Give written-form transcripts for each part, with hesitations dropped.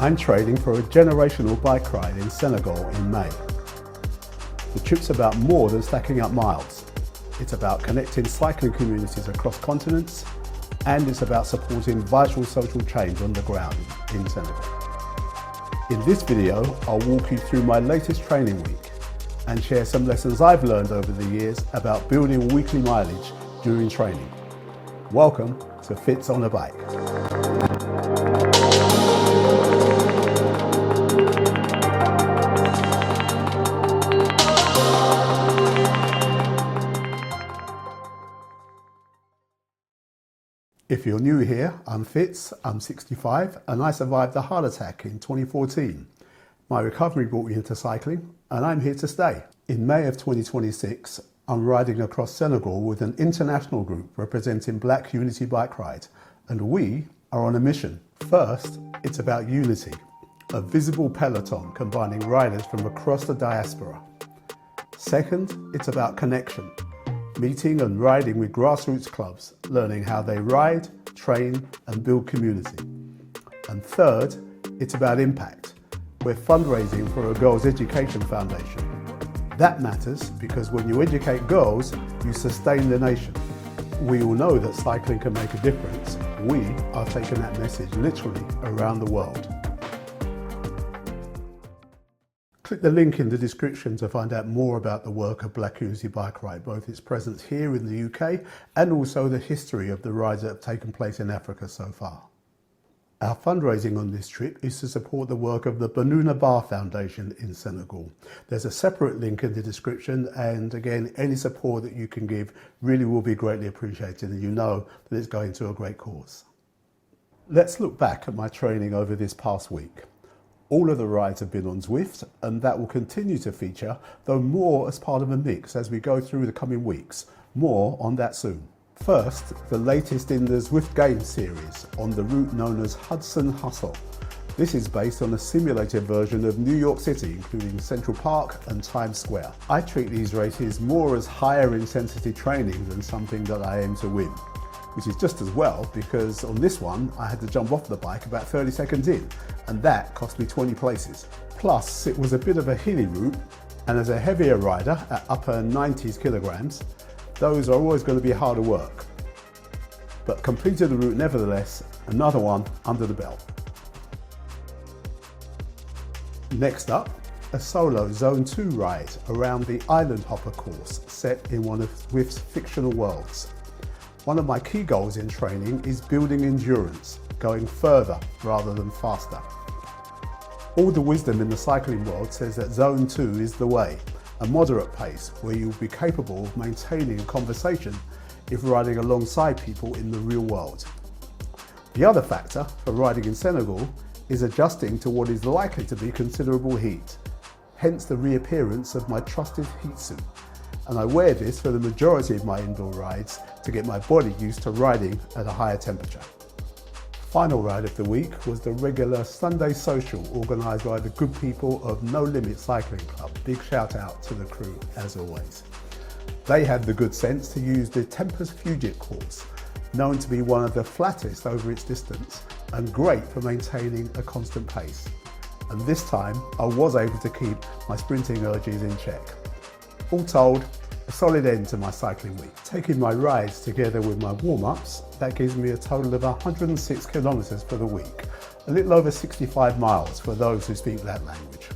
I'm training for a generational bike ride in Senegal in May. The trip's about more than stacking up miles. It's about connecting cycling communities across continents, and it's about supporting vital social change on the ground in Senegal. In this video, I'll walk you through my latest training week and share some lessons I've learned over the years about building weekly mileage during training. Welcome to Fits on a Bike. If you're new here, I'm Fitz, I'm 65, and I survived a heart attack in 2014. My recovery brought me into cycling, and I'm here to stay. In May of 2026, I'm riding across Senegal with an international group representing Black Unity Bike Ride, and we are on a mission. First, it's about unity, a visible peloton combining riders from across the diaspora. Second, it's about connection, meeting and riding with grassroots clubs, learning how they ride, train and build community. And third, it's about impact. We're fundraising for a girls' education foundation. That matters because when you educate girls, you sustain the nation. We all know that cycling can make a difference. We are taking that message literally around the world. Click the link in the description to find out more about the work of Black Unity Bike Ride, both its presence here in the UK and also the history of the rides that have taken place in Africa so far. Our fundraising on this trip is to support the work of the BUBR Foundation in Senegal. There's a separate link in the description, and again, any support that you can give really will be greatly appreciated, and you know that it's going to a great cause. Let's look back at my training over this past week. All of the rides have been on Zwift, and that will continue to feature, though more as part of a mix as we go through the coming weeks. More on that soon. First, the latest in the Zwift Games series on the route known as Hudson Hustle. This is based on a simulated version of New York City, including Central Park and Times Square. I treat these races more as higher intensity training than something that I aim to win, which is just as well because on this one I had to jump off the bike about 30 seconds in, and that cost me 20 places. Plus, it was a bit of a hilly route, and as a heavier rider at upper 90s kilograms, those are always going to be harder work. But completed the route nevertheless, another one under the belt. Next up, a solo Zone 2 ride around the Island Hopper course set in one of Zwift's fictional worlds. One of my key goals in training is building endurance, going further rather than faster. All the wisdom in the cycling world says that Zone 2 is the way, a moderate pace where you'll be capable of maintaining a conversation if riding alongside people in the real world. The other factor for riding in Senegal is adjusting to what is likely to be considerable heat, hence the reappearance of my trusted heat suit. And I wear this for the majority of my indoor rides to get my body used to riding at a higher temperature. Final ride of the week was the regular Sunday social organised by the good people of No Limit Cycling Club. Big shout out to the crew as always. They had the good sense to use the Tempus Fugit course, known to be one of the flattest over its distance and great for maintaining a constant pace. And this time I was able to keep my sprinting urges in check. All told, a solid end to my cycling week. Taking my rides together with my warm-ups, that gives me a total of 106 kilometres for the week, a little over 65 miles for those who speak that language.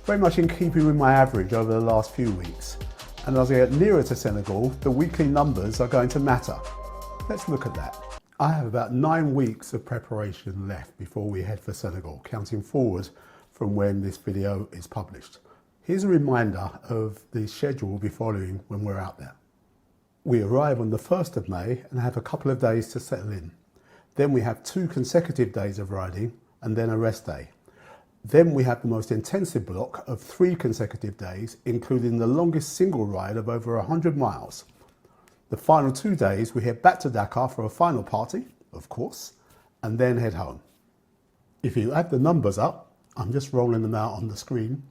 Very much in keeping with my average over the last few weeks, and as I get nearer to Senegal, the weekly numbers are going to matter. Let's look at that. I have about 9 weeks of preparation left before we head for Senegal, counting forward from when this video is published. Here's a reminder of the schedule we'll be following when we're out there. We arrive on the 1st of May and have a couple of days to settle in. Then we have 2 consecutive days of riding and then a rest day. Then we have the most intensive block of 3 consecutive days, including the longest single ride of over 100 miles. The final 2 days we head back to Dakar for a final party, of course, and then head home. If you add the numbers up, I'm just rolling them out on the screen,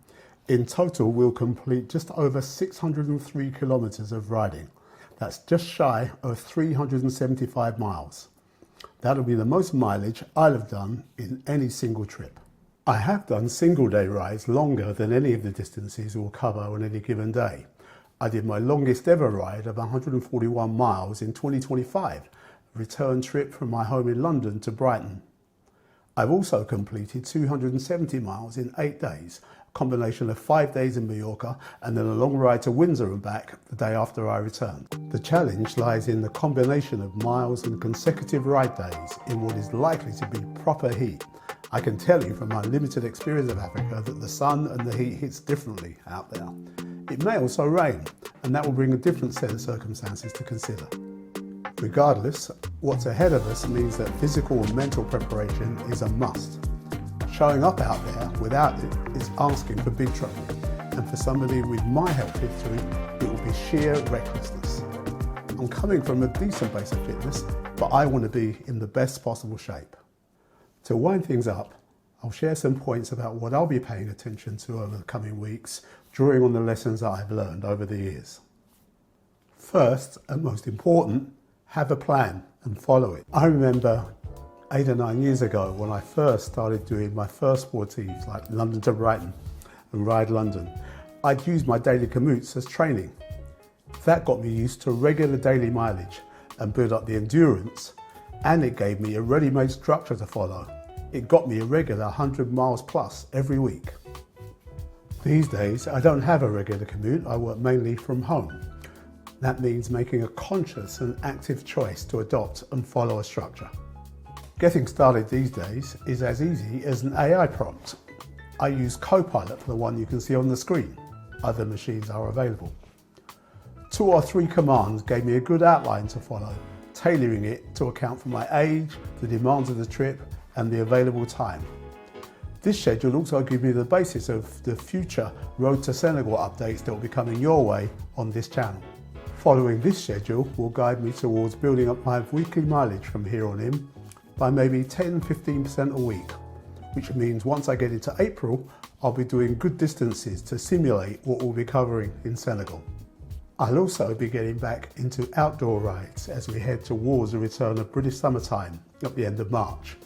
in total we'll complete just over 603 kilometres of riding. That's just shy of 375 miles. That'll be the most mileage I'll have done in any single trip. I have done single day rides longer than any of the distances we'll cover on any given day. I did my longest ever ride of 141 miles in 2025, a return trip from my home in London to Brighton. I've also completed 270 miles in 8 days, a combination of 5 days in Mallorca and then a long ride to Windsor and back the day after I returned. The challenge lies in the combination of miles and consecutive ride days in what is likely to be proper heat. I can tell you from my limited experience of Africa that the sun and the heat hits differently out there. It may also rain, and that will bring a different set of circumstances to consider. Regardless, what's ahead of us means that physical and mental preparation is a must. Showing up out there without it is asking for big trouble, and for somebody with my health history, it will be sheer recklessness. I'm coming from a decent base of fitness, but I want to be in the best possible shape. To wind things up, I'll share some points about what I'll be paying attention to over the coming weeks, drawing on the lessons that I've learned over the years. First, and most important, have a plan and follow it. I remember 8 or 9 years ago when I first started doing my first sportives like London to Brighton and Ride London, I'd use my daily commutes as training. That got me used to regular daily mileage and built up the endurance, and it gave me a ready-made structure to follow. It got me a regular 100 miles plus every week. These days, I don't have a regular commute. I work mainly from home. That means making a conscious and active choice to adopt and follow a structure. Getting started these days is as easy as an AI prompt. I use Copilot for the one you can see on the screen. Other machines are available. 2 or 3 commands gave me a good outline to follow, tailoring it to account for my age, the demands of the trip, and the available time. This schedule also gives me the basis of the future Road to Senegal updates that will be coming your way on this channel. Following this schedule will guide me towards building up my weekly mileage from here on in by maybe 10-15% a week, which means once I get into April, I'll be doing good distances to simulate what we'll be covering in Senegal. I'll also be getting back into outdoor rides as we head towards the return of British summertime at the end of March.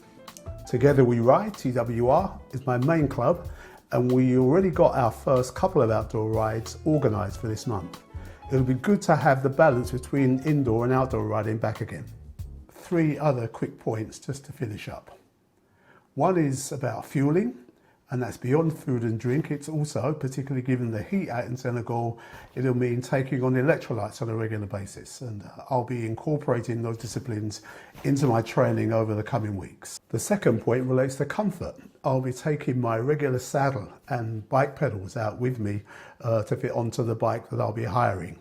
Together We Ride, TWR, is my main club, and we already got our first couple of outdoor rides organised for this month. It'll be good to have the balance between indoor and outdoor riding back again. 3 other quick points just to finish up. One is about fueling, and that's beyond food and drink. It's also, particularly given the heat out in Senegal, it'll mean taking on electrolytes on a regular basis, and I'll be incorporating those disciplines into my training over the coming weeks. The second point relates to comfort. I'll be taking my regular saddle and bike pedals out with me to fit onto the bike that I'll be hiring.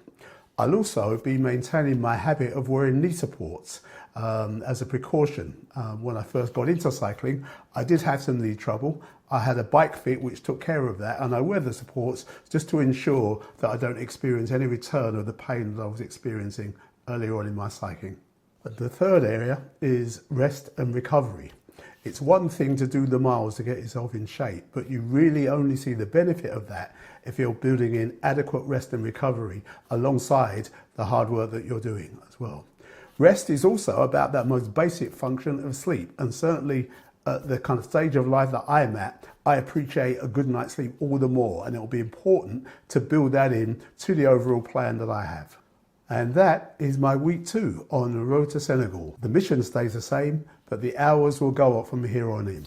I'll also be maintaining my habit of wearing knee supports as a precaution. When I first got into cycling, I did have some knee trouble. I had a bike fit which took care of that, and I wear the supports just to ensure that I don't experience any return of the pain that I was experiencing earlier on in my cycling. But the third area is rest and recovery. It's one thing to do the miles to get yourself in shape, but you really only see the benefit of that if you're building in adequate rest and recovery alongside the hard work that you're doing as well. Rest is also about that most basic function of sleep, and certainly at the kind of stage of life that I'm at, I appreciate a good night's sleep all the more, and it will be important to build that in to the overall plan that I have. And that is my week 2 on the road to Senegal. The mission stays the same, but the hours will go up from here on in.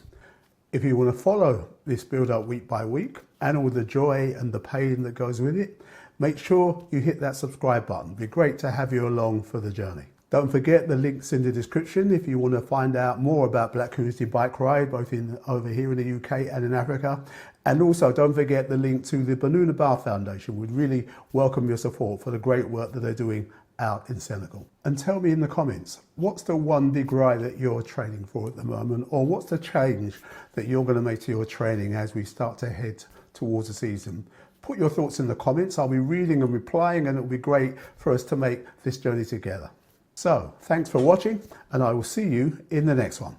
If you want to follow this build up week by week and all the joy and the pain that goes with it, make sure you hit that subscribe button. It'd be great to have you along for the journey. Don't forget the links in the description if you want to find out more about Black Community Bike Ride, both over here in the UK and in Africa. And also don't forget the link to the Banuna Bar Foundation. We'd really welcome your support for the great work that they're doing out in Senegal. And tell me in the comments, what's the one big ride that you're training for at the moment, or what's the change that you're going to make to your training as we start to head towards the season? Put your thoughts in the comments. I'll be reading and replying, and it'll be great for us to make this journey together. So, thanks for watching, and I will see you in the next one.